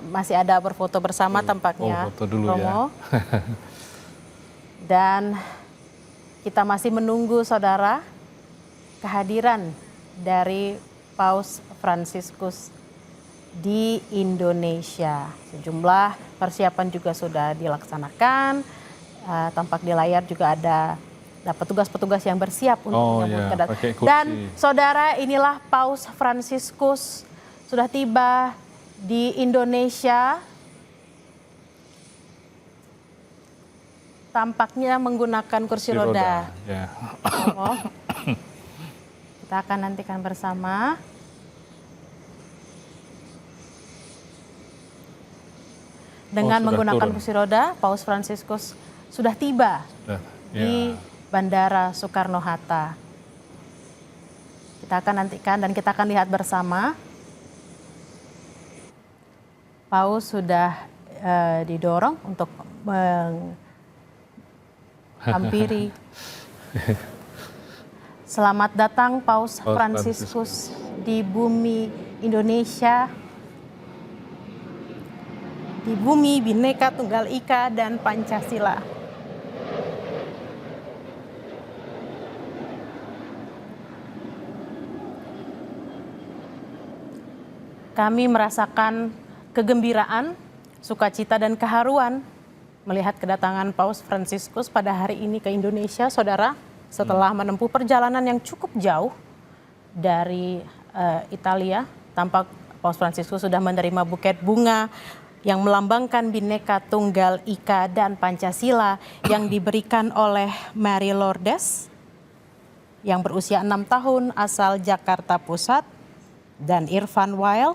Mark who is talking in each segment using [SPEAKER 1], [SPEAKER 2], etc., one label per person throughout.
[SPEAKER 1] masih ada berfoto bersama tampaknya,
[SPEAKER 2] foto dulu
[SPEAKER 1] Romo.
[SPEAKER 2] ya.
[SPEAKER 1] Dan kita masih menunggu saudara kehadiran dari Paus Fransiskus di Indonesia. Sejumlah persiapan juga sudah dilaksanakan. Tampak di layar juga ada petugas-petugas yang bersiap untuk menyambut kedatangan. Dan saudara, inilah Paus Fransiskus sudah tiba di Indonesia. Tampaknya menggunakan kursi roda.
[SPEAKER 2] Ya.
[SPEAKER 1] Kita akan nantikan bersama. Dengan menggunakan kursi roda, Paus Fransiskus sudah tiba di Bandara Soekarno-Hatta. Kita akan nantikan dan kita akan lihat bersama. Paus sudah didorong untuk menghampiri. Selamat datang Paus Fransiskus di bumi Indonesia, di bumi Bhinneka Tunggal Ika dan Pancasila. Kami merasakan kegembiraan, sukacita dan keharuan melihat kedatangan Paus Fransiskus pada hari ini ke Indonesia, saudara, setelah menempuh perjalanan yang cukup jauh dari Italia. Tampak Paus Fransiskus sudah menerima buket bunga yang melambangkan Bhinneka Tunggal Ika dan Pancasila yang diberikan oleh Mary Lourdes yang berusia 6 tahun asal Jakarta Pusat, dan Irfan Wael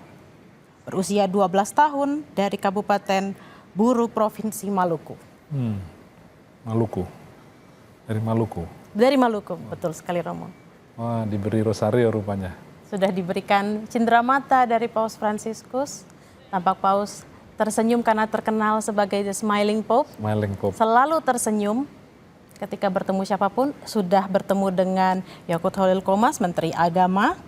[SPEAKER 1] berusia 12 tahun dari Kabupaten Buru, Provinsi Maluku.
[SPEAKER 2] Maluku. Dari Maluku.
[SPEAKER 1] Dari Maluku, betul sekali Romo.
[SPEAKER 2] Wah, diberi rosario rupanya.
[SPEAKER 1] Sudah diberikan cenderamata dari Paus Fransiskus. Tampak Paus tersenyum karena terkenal sebagai the smiling Pope.
[SPEAKER 2] Smiling Pope.
[SPEAKER 1] Selalu tersenyum ketika bertemu siapapun. Sudah bertemu dengan Yakut Holil Qomas, Menteri Agama.